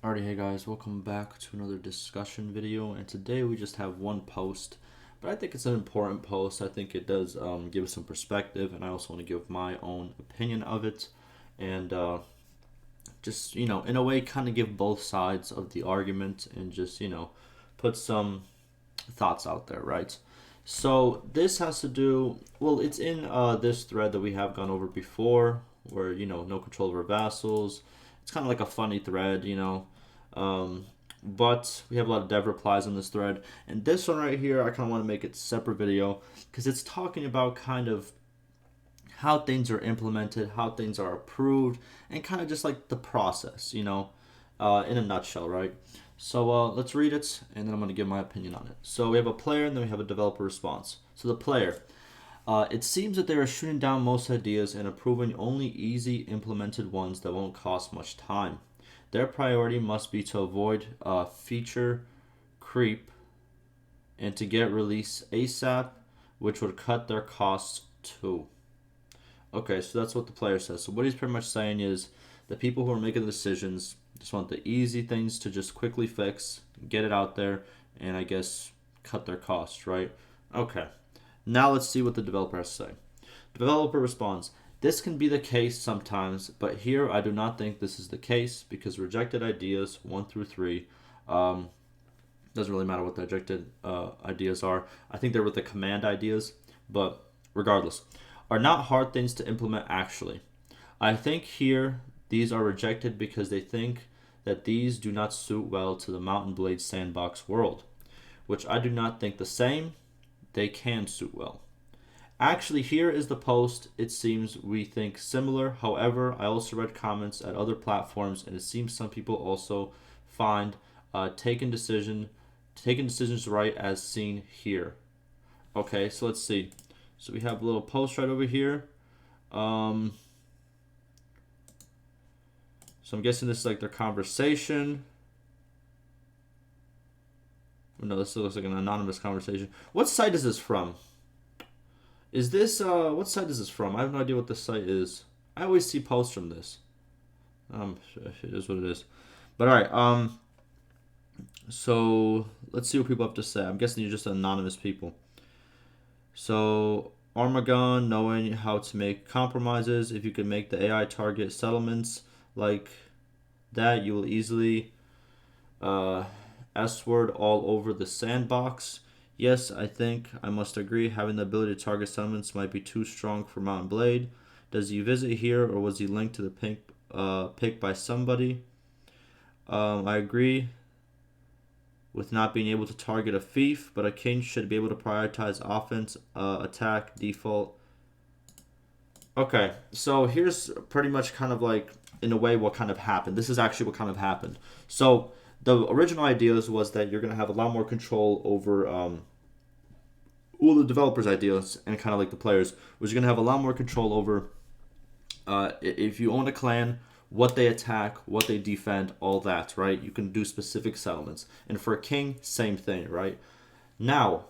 Alrighty, hey guys, welcome back to another discussion video, and today we just have one post, but I think it's an important post. I think it does give us some perspective, and I also want to give my own opinion of it, and just, in a way, kind of give both sides of the argument, and just, put some thoughts out there, right? So this has to do, well, it's in this thread that we have gone over before, where, no control over vassals. It's kind of like a funny thread. Um, but we have a lot of dev replies on this thread. And this one right here, I kind of want to make it a separate video because it's talking about kind of how things are implemented, how things are approved, and kind of just like the process, in a nutshell, right? So let's read it, and then I'm going to give my opinion on it. So we have a player, and then we have a developer response. So the player, it seems that they are shooting down most ideas and approving only easy implemented ones that won't cost much time. Their priority must be to avoid feature creep and to get release ASAP, which would cut their costs too. Okay, so that's what the player says. So what he's pretty much saying is the people who are making the decisions just want the easy things to just quickly fix, get it out there, and I guess cut their costs, right? Okay. Now let's see what the developer has to say. Developer responds, this can be the case sometimes, but here I do not think this is the case because rejected ideas 1 through 3, doesn't really matter what the rejected ideas are. I think they're with the command ideas, but regardless, are not hard things to implement actually. I think here these are rejected because they think that these do not suit well to the Mountain Blade sandbox world, which I do not think the same. They can suit well. Actually, here is the post. It seems we think similar. However, I also read comments at other platforms, and it seems some people also find taking decisions right as seen here. Okay, so let's see. So we have a little post right over here. So I'm guessing this is like their conversation. No, this looks like an anonymous conversation. What site is this from? Is this, what site is this from? I have no idea what this site is. I always see posts from this. It is what it is. But alright, so let's see what people have to say. I'm guessing you're just anonymous people. So, Armagon, knowing how to make compromises. If you can make the AI target settlements like that, you will easily S-word all over the sandbox. Yes, I think I must agree. Having the ability to target settlements might be too strong for Mountain Blade. Does he visit here, or was he linked to the pick by somebody? I agree with not being able to target a thief, but a king should be able to prioritize offense, attack, default. Okay, so here's pretty much kind of like, in a way, what kind of happened. This is actually what kind of happened. So the original ideas was that you're going to have a lot more control over all the developers' ideas and kind of like the players, was you're going to have a lot more control over if you own a clan, what they attack, what they defend, all that, right? You can do specific settlements. And for a king, same thing, right? Now,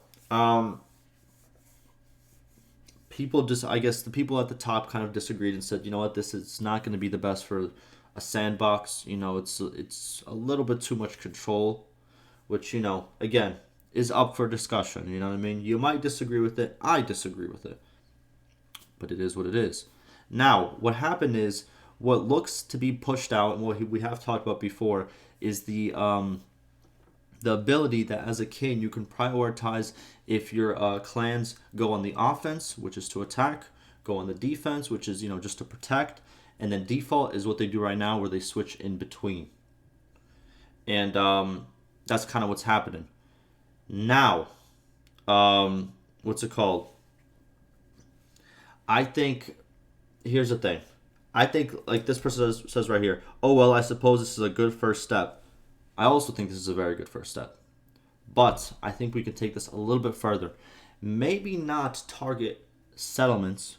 people just, I guess the people at the top kind of disagreed and said, you know what, this is not going to be the best for a sandbox. It's a little bit too much control, which, again, is up for discussion. You know what I mean? You might disagree with it. I disagree with it. But it is what it is. Now, what happened is what looks to be pushed out, and what we have talked about before, is the ability that as a king you can prioritize if your clans go on the offense, which is to attack, go on the defense, which is just to protect, and then default is what they do right now, where they switch in between. And that's kind of what's happening now. What's it called? I think here's the thing. I think, like this person says right here, oh, well, I suppose this is a good first step. I also think this is a very good first step. But I think we could take this a little bit further. Maybe not target settlements,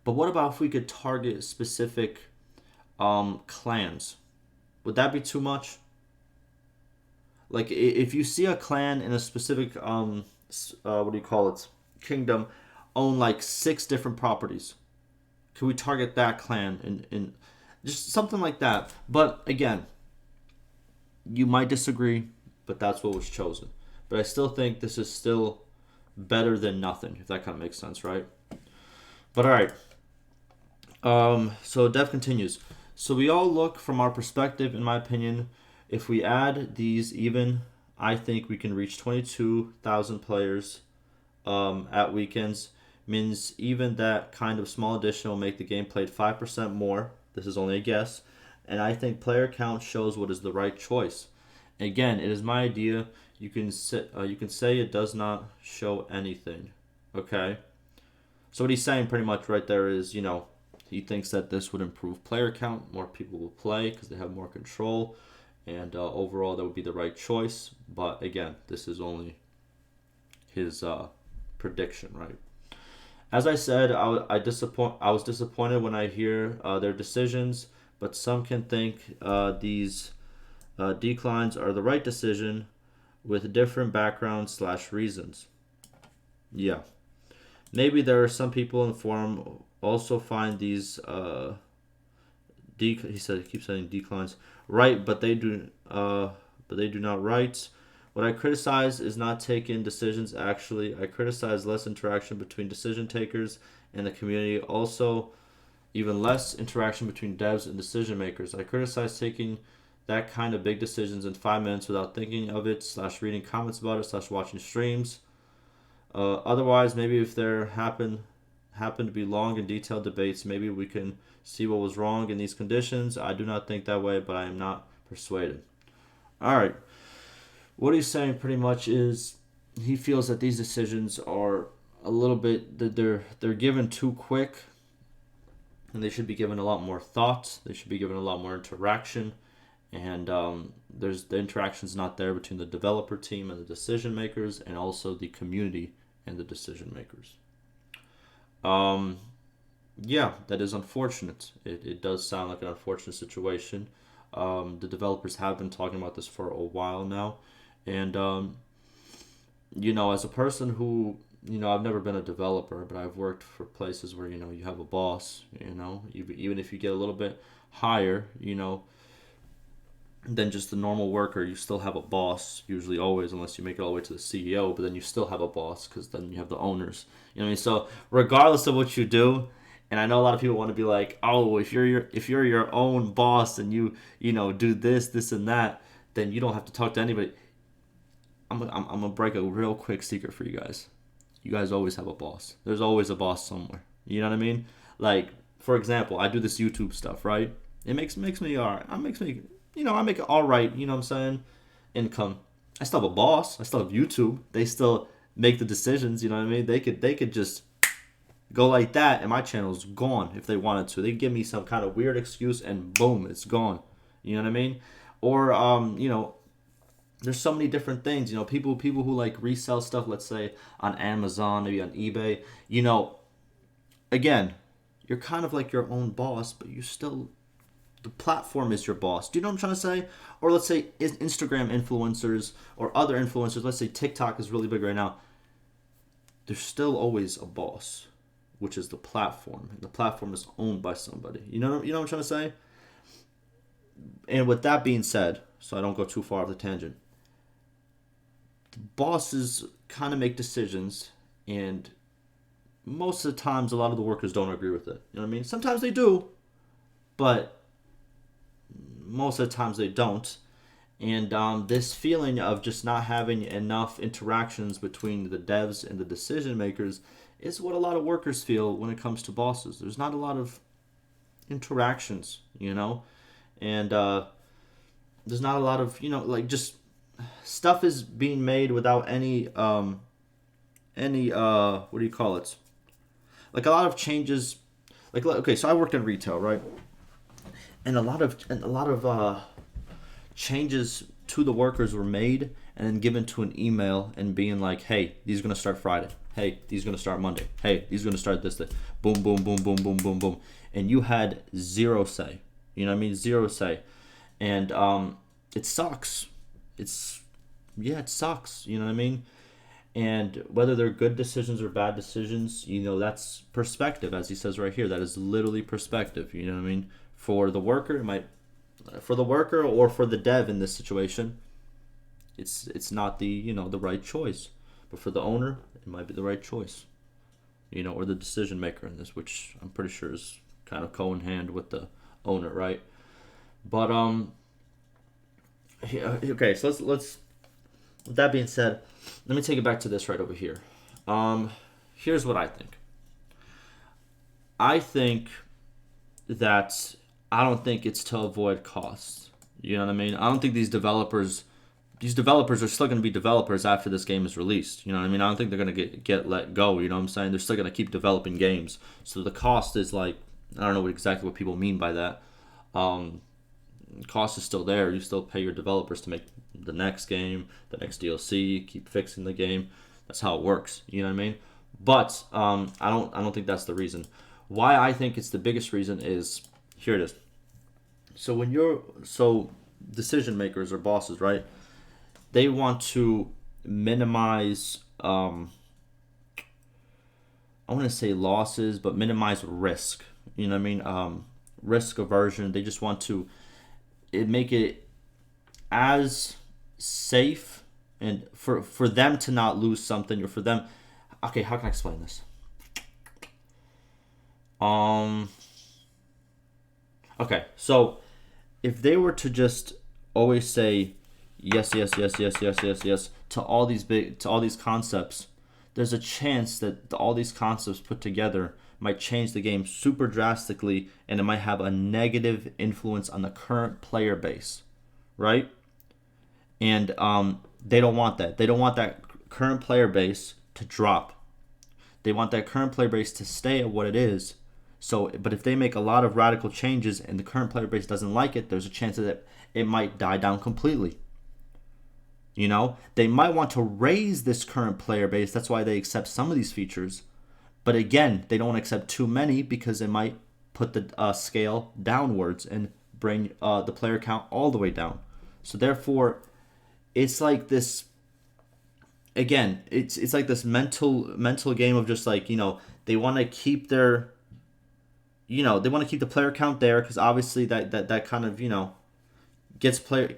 but what about if we could target specific clans? Would that be too much? Like, if you see a clan in a specific, what do you call it, kingdom, own like 6 different properties, can we target that clan and just something like that? But again, You might disagree, but that's what was chosen. But I still think this is still better than nothing, if that kind of makes sense, right? But all right. So Dev continues. So we all look from our perspective, in my opinion. If we add these even, I think we can reach 22,000 players at weekends. Means even that kind of small addition will make the game played 5% more. This is only a guess. And I think player count shows what is the right choice. Again, it is my idea. You can say it does not show anything. Okay? So what he's saying pretty much right there is, he thinks that this would improve player count. More people will play because they have more control. And overall, that would be the right choice. But again, this is only his prediction, right? As I said, I was disappointed when I hear their decisions. But some can think these declines are the right decision with different backgrounds/reasons. Yeah. Maybe there are some people in the forum also find these he keeps saying declines right, but they do not right. What I criticize is not taking decisions. Actually, I criticize less interaction between decision takers and the community. Also, even less interaction between devs and decision makers. I criticize taking that kind of big decisions in 5 minutes without thinking of it / reading comments about it / watching streams. Otherwise, maybe if there happen to be long and detailed debates, maybe we can see what was wrong in these conditions. I do not think that way, but I am not persuaded. All right. What he's saying pretty much is he feels that these decisions are a little bit that they're given too quick, and they should be given a lot more thought. They should be given a lot more interaction, and there's the interaction's not there between the developer team and the decision makers, and also the community and the decision makers. Yeah, that is unfortunate. It does sound like an unfortunate situation. The developers have been talking about this for a while now, and as a person who I've never been a developer, but I've worked for places where you have a boss. Even if you get a little bit higher, than just the normal worker, you still have a boss, usually always, unless you make it all the way to the CEO, but then you still have a boss because then you have the owners. You know what I mean? So regardless of what you do, and I know a lot of people want to be like, oh, if you're your own boss and you do this and that, then you don't have to talk to anybody. I'm gonna break a real quick secret for you guys. You guys always have a boss. There's always a boss somewhere. You know what I mean? Like, for example, I do this YouTube stuff, right? It makes me alright. I make it all right. You know what I'm saying? Income. I still have a boss. I still have YouTube. They still make the decisions. You know what I mean? They could just go like that, and my channel's gone if they wanted to. They give me some kind of weird excuse, and boom, it's gone. You know what I mean? Or there's so many different things. People who like resell stuff. Let's say on Amazon, maybe on eBay. Again, you're kind of like your own boss, but you still. The platform is your boss. Do you know what I'm trying to say? Or let's say Instagram influencers or other influencers. Let's say TikTok is really big right now. There's still always a boss, which is the platform. And the platform is owned by somebody. You know what I'm trying to say? And with that being said, so I don't go too far off the tangent, the bosses kind of make decisions, and most of the times, a lot of the workers don't agree with it. You know what I mean? Sometimes they do, but most of the times they don't. And this feeling of just not having enough interactions between the devs and the decision makers is what a lot of workers feel when it comes to bosses. There's not a lot of interactions, and there's not a lot of just stuff is being made without any what do you call it? Like a lot of changes. Like, okay, so I worked in retail, right? And a lot of changes to the workers were made and then given to an email and being like, hey, these are going to start Friday. Hey, these are going to start Monday. Hey, these are going to start this day. Boom, boom, boom, boom, boom, boom, boom. And you had zero say. You know what I mean? Zero say. And it sucks. It sucks. You know what I mean? And whether they're good decisions or bad decisions, that's perspective, as he says right here. That is literally perspective. You know what I mean? For the worker, it might for the worker or for the dev in this situation, it's not the the right choice. But for the owner, it might be the right choice. Or the decision maker in this, which I'm pretty sure is kind of co in hand with the owner, right? But okay, so let's. With that being said, let me take it back to this right over here. Here's what I think. I think that I don't think it's to avoid costs. You know what I mean? I don't think these developers are still going to be developers after this game is released. You know what I mean? I don't think they're going to get let go. You know what I'm saying? They're still going to keep developing games. So the cost is like, I don't know exactly what people mean by that. Cost is still there. You still pay your developers to make the next game, the next DLC, keep fixing the game. That's how it works. You know what I mean? But I don't think that's the reason. Why I think it's the biggest reason is, here it is. So decision makers or bosses, right? They want to minimize, I want to say losses, but minimize risk. You know what I mean? Risk aversion. They just want to make it as safe and for them to not lose something, or for them. Okay, how can I explain this? Okay, so if they were to just always say yes, yes, yes, yes, yes, yes, yes to all these concepts, there's a chance that all these concepts put together might change the game super drastically, and it might have a negative influence on the current player base, right? And they don't want that. They don't want that current player base to drop. They want that current player base to stay at what it is. So, but if they make a lot of radical changes and the current player base doesn't like it, there's a chance that it might die down completely. They might want to raise this current player base. That's why they accept some of these features. But again, they don't want to accept too many because it might put the scale downwards and bring the player count all the way down. So therefore, it's like this. Again, it's like this mental game of just like, they want to keep their, they want to keep the player count there because obviously that kind of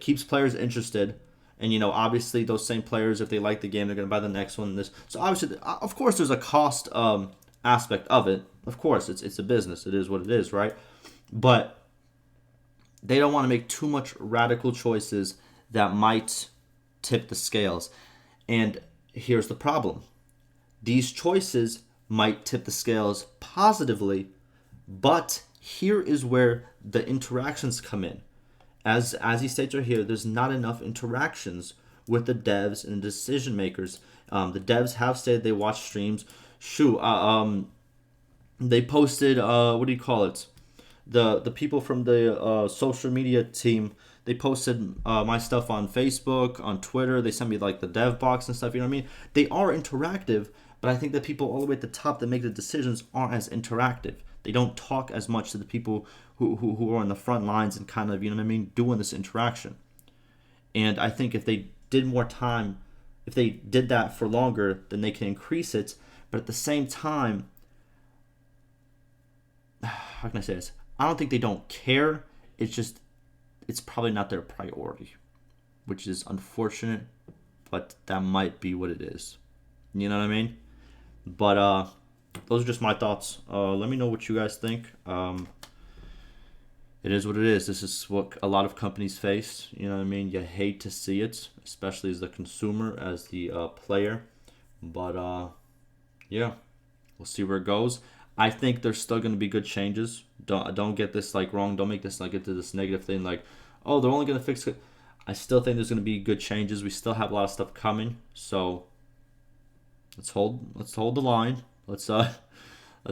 keeps players interested. And obviously those same players, if they like the game, they're gonna buy the next one. So obviously, of course, there's a cost aspect of it. Of course, it's a business. It is what it is, right? But they don't want to make too much radical choices that might tip the scales. And here's the problem: these choices might tip the scales positively, but here is where the interactions come in. As he states right here, there's not enough interactions with the devs and the decision makers. The devs have said they watch streams. They posted what do you call it? The people from the social media team, they posted my stuff on Facebook, on Twitter. They sent me like the dev box and stuff. You know what I mean? They are interactive, but I think the people all the way at the top that make the decisions aren't as interactive. They don't talk as much to the people who are on the front lines and kind of, doing this interaction. And I think if they did more time, if they did that for longer, then they can increase it. But at the same time, how can I say this? I don't think they don't care. It's probably not their priority, which is unfortunate, but that might be what it is. You know what I mean? But those are just my thoughts. Let me know what you guys think. It is what it is. This is what a lot of companies face. You know what I mean? You hate to see it, especially as the consumer, as the player. But yeah, we'll see where it goes. I think there's still going to be good changes. Don't get this like wrong. Don't make this like into this negative thing like, oh, they're only going to fix it. I still think there's going to be good changes. We still have a lot of stuff coming. So let's hold the line. Let's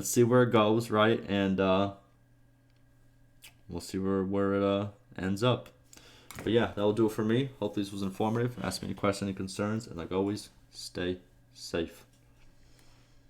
see where it goes, right? And we'll see where it ends up. But yeah, that'll do it for me. Hopefully this was informative. Ask me any questions, any concerns, and like always, stay safe.